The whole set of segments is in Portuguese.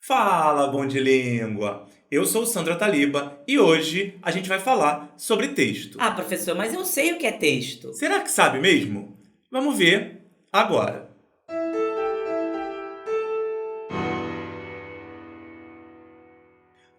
Fala, bom de língua! Eu sou o Sandro Taliba e hoje a gente vai falar sobre texto. Ah, professor, mas eu sei o que é texto. Será que sabe mesmo? Vamos ver agora.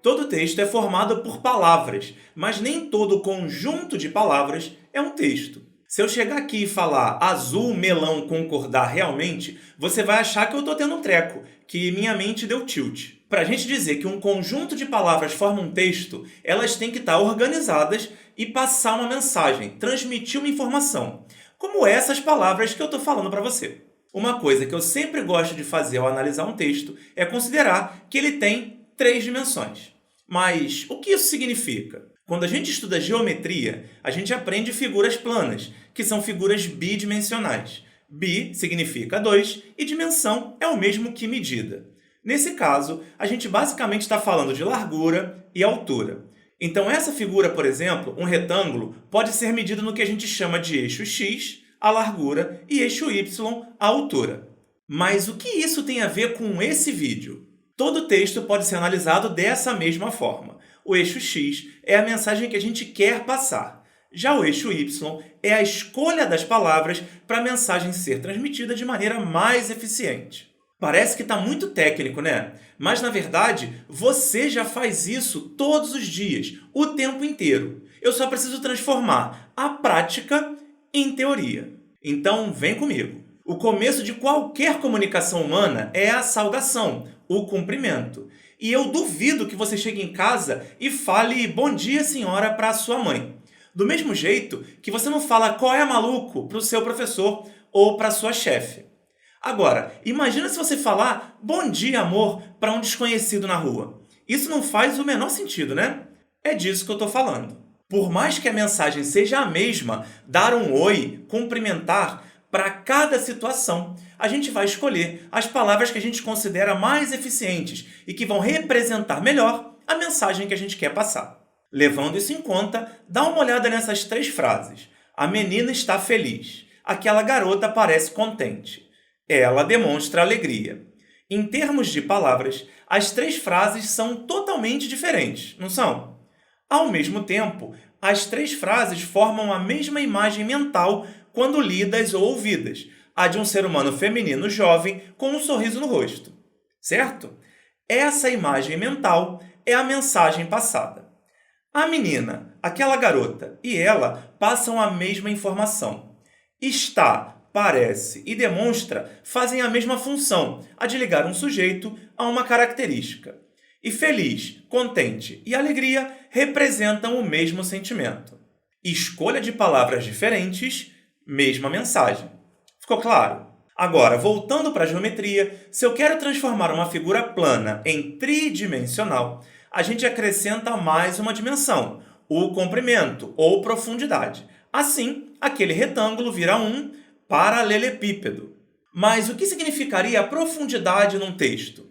Todo texto é formado por palavras, mas nem todo conjunto de palavras é um texto. Se eu chegar aqui e falar azul, melão, concordar realmente, você vai achar que eu estou tendo um treco, que minha mente deu tilt. Para a gente dizer que um conjunto de palavras forma um texto, elas têm que estar organizadas e passar uma mensagem, transmitir uma informação, como essas palavras que eu estou falando para você. Uma coisa que eu sempre gosto de fazer ao analisar um texto é considerar que ele tem três dimensões. Mas o que isso significa? Quando a gente estuda geometria, a gente aprende figuras planas, que são figuras bidimensionais. Bi significa dois e dimensão é o mesmo que medida. Nesse caso, a gente basicamente está falando de largura e altura. Então, essa figura, por exemplo, um retângulo, pode ser medido no que a gente chama de eixo x, a largura, e eixo y, a altura. Mas o que isso tem a ver com esse vídeo? Todo texto pode ser analisado dessa mesma forma. O eixo x é a mensagem que a gente quer passar. Já o eixo y é a escolha das palavras para a mensagem ser transmitida de maneira mais eficiente. Parece que está muito técnico, né? Mas, na verdade, você já faz isso todos os dias, o tempo inteiro. Eu só preciso transformar a prática em teoria. Então, vem comigo. O começo de qualquer comunicação humana é a saudação, o cumprimento. E eu duvido que você chegue em casa e fale bom dia, senhora, para a sua mãe. Do mesmo jeito que você não fala qual é maluco para o seu professor ou para a sua chefe. Agora, imagina se você falar bom dia, amor, para um desconhecido na rua. Isso não faz o menor sentido, né? É disso que eu estou falando. Por mais que a mensagem seja a mesma, dar um oi, cumprimentar, para cada situação, a gente vai escolher as palavras que a gente considera mais eficientes e que vão representar melhor a mensagem que a gente quer passar. Levando isso em conta, dá uma olhada nessas três frases. A menina está feliz. Aquela garota parece contente. Ela demonstra alegria. Em termos de palavras, as três frases são totalmente diferentes, não são? Ao mesmo tempo, as três frases formam a mesma imagem mental quando lidas ou ouvidas, a de um ser humano feminino jovem com um sorriso no rosto. Certo? Essa imagem mental é a mensagem passada. A menina, aquela garota, e ela passam a mesma informação. Está, parece e demonstra fazem a mesma função, a de ligar um sujeito a uma característica. E feliz, contente e alegria representam o mesmo sentimento. Escolha de palavras diferentes, mesma mensagem. Ficou claro? Agora, voltando para a geometria, se eu quero transformar uma figura plana em tridimensional, a gente acrescenta mais uma dimensão, o comprimento ou profundidade. Assim, aquele retângulo vira um paralelepípedo. Mas o que significaria a profundidade num texto?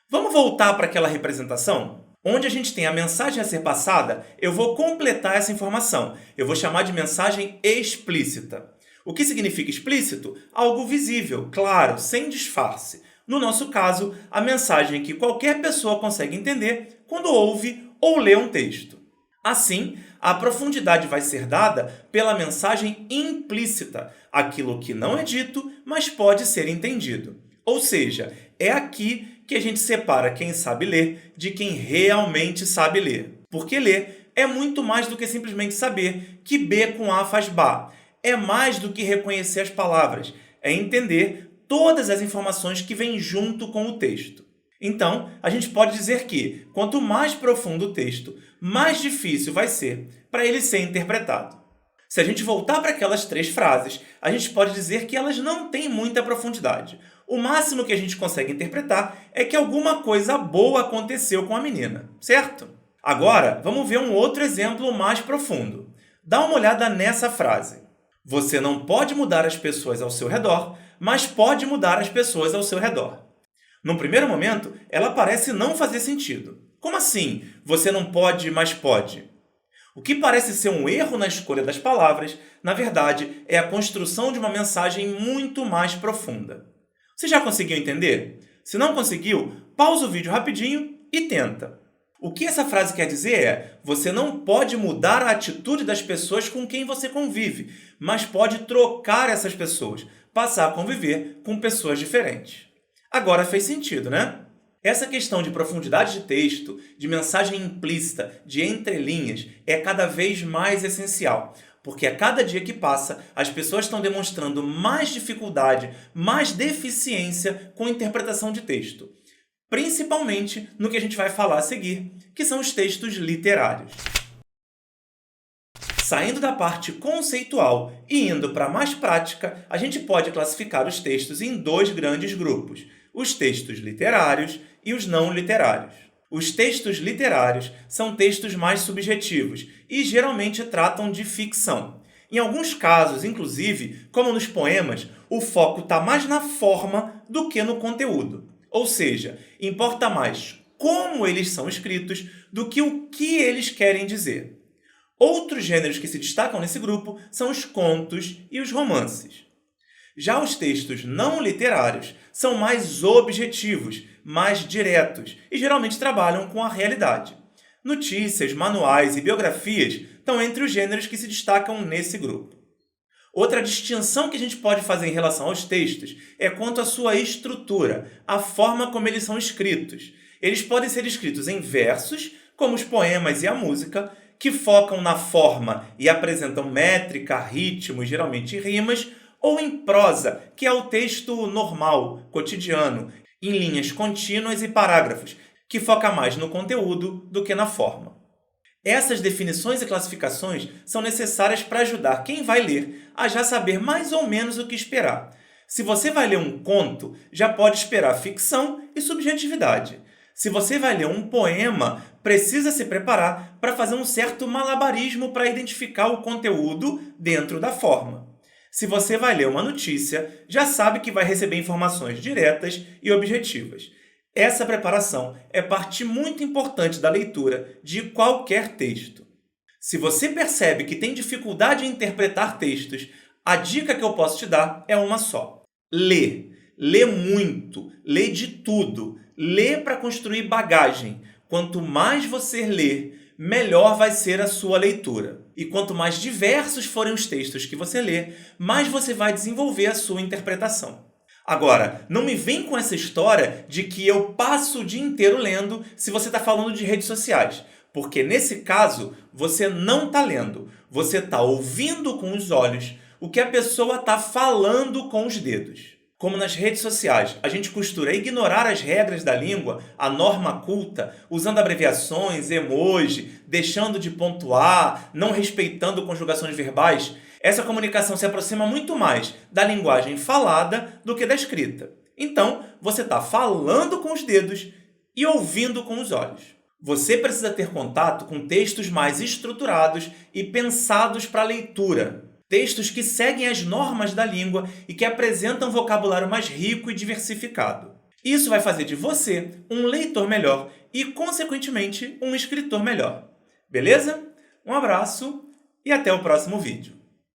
Vamos voltar para aquela representação? Onde a gente tem a mensagem a ser passada, eu vou completar essa informação. Eu vou chamar de mensagem explícita. O que significa explícito? Algo visível, claro, sem disfarce. No nosso caso, a mensagem que qualquer pessoa consegue entender quando ouve ou lê um texto. Assim, a profundidade vai ser dada pela mensagem implícita, aquilo que não é dito, mas pode ser entendido. Ou seja, é aqui que a gente separa quem sabe ler de quem realmente sabe ler. Porque ler é muito mais do que simplesmente saber que B com A faz Bá. É mais do que reconhecer as palavras, é entender todas as informações que vêm junto com o texto. Então, a gente pode dizer que, quanto mais profundo o texto, mais difícil vai ser para ele ser interpretado. Se a gente voltar para aquelas três frases, a gente pode dizer que elas não têm muita profundidade. O máximo que a gente consegue interpretar é que alguma coisa boa aconteceu com a menina, certo? Agora, vamos ver um outro exemplo mais profundo. Dá uma olhada nessa frase. Você não pode mudar as pessoas ao seu redor, mas pode mudar as pessoas ao seu redor. No primeiro momento, ela parece não fazer sentido. Como assim? Você não pode, mas pode? O que parece ser um erro na escolha das palavras, na verdade, é a construção de uma mensagem muito mais profunda. Você já conseguiu entender? Se não conseguiu, pausa o vídeo rapidinho e tenta. O que essa frase quer dizer é: você não pode mudar a atitude das pessoas com quem você convive, mas pode trocar essas pessoas, passar a conviver com pessoas diferentes. Agora fez sentido, né? Essa questão de profundidade de texto, de mensagem implícita, de entrelinhas, é cada vez mais essencial, porque a cada dia que passa, as pessoas estão demonstrando mais dificuldade, mais deficiência com a interpretação de texto. Principalmente no que a gente vai falar a seguir, que são os textos literários. Saindo da parte conceitual e indo para a mais prática, a gente pode classificar os textos em dois grandes grupos: os textos literários e os não literários. Os textos literários são textos mais subjetivos e geralmente tratam de ficção. Em alguns casos, inclusive, como nos poemas, o foco está mais na forma do que no conteúdo. Ou seja, importa mais como eles são escritos do que o que eles querem dizer. Outros gêneros que se destacam nesse grupo são os contos e os romances. Já os textos não literários são mais objetivos, mais diretos e geralmente trabalham com a realidade. Notícias, manuais e biografias estão entre os gêneros que se destacam nesse grupo. Outra distinção que a gente pode fazer em relação aos textos é quanto à sua estrutura, a forma como eles são escritos. Eles podem ser escritos em versos, como os poemas e a música, que focam na forma e apresentam métrica, ritmo e geralmente rimas, ou em prosa, que é o texto normal, cotidiano, em linhas contínuas e parágrafos, que foca mais no conteúdo do que na forma. Essas definições e classificações são necessárias para ajudar quem vai ler a já saber mais ou menos o que esperar. Se você vai ler um conto, já pode esperar ficção e subjetividade. Se você vai ler um poema, precisa se preparar para fazer um certo malabarismo para identificar o conteúdo dentro da forma. Se você vai ler uma notícia, já sabe que vai receber informações diretas e objetivas. Essa preparação é parte muito importante da leitura de qualquer texto. Se você percebe que tem dificuldade em interpretar textos, a dica que eu posso te dar é uma só: lê. Lê muito, lê de tudo, lê para construir bagagem. Quanto mais você ler, melhor vai ser a sua leitura. E quanto mais diversos forem os textos que você lê, mais você vai desenvolver a sua interpretação. Agora, não me vem com essa história de que eu passo o dia inteiro lendo se você está falando de redes sociais. Porque nesse caso, você não está lendo. Você está ouvindo com os olhos o que a pessoa está falando com os dedos. Como nas redes sociais, a gente costuma ignorar as regras da língua, a norma culta, usando abreviações, emoji, deixando de pontuar, não respeitando conjugações verbais. Essa comunicação se aproxima muito mais da linguagem falada do que da escrita. Então, você está falando com os dedos e ouvindo com os olhos. Você precisa ter contato com textos mais estruturados e pensados para leitura. Textos que seguem as normas da língua e que apresentam um vocabulário mais rico e diversificado. Isso vai fazer de você um leitor melhor e, consequentemente, um escritor melhor. Beleza? Um abraço e até o próximo vídeo.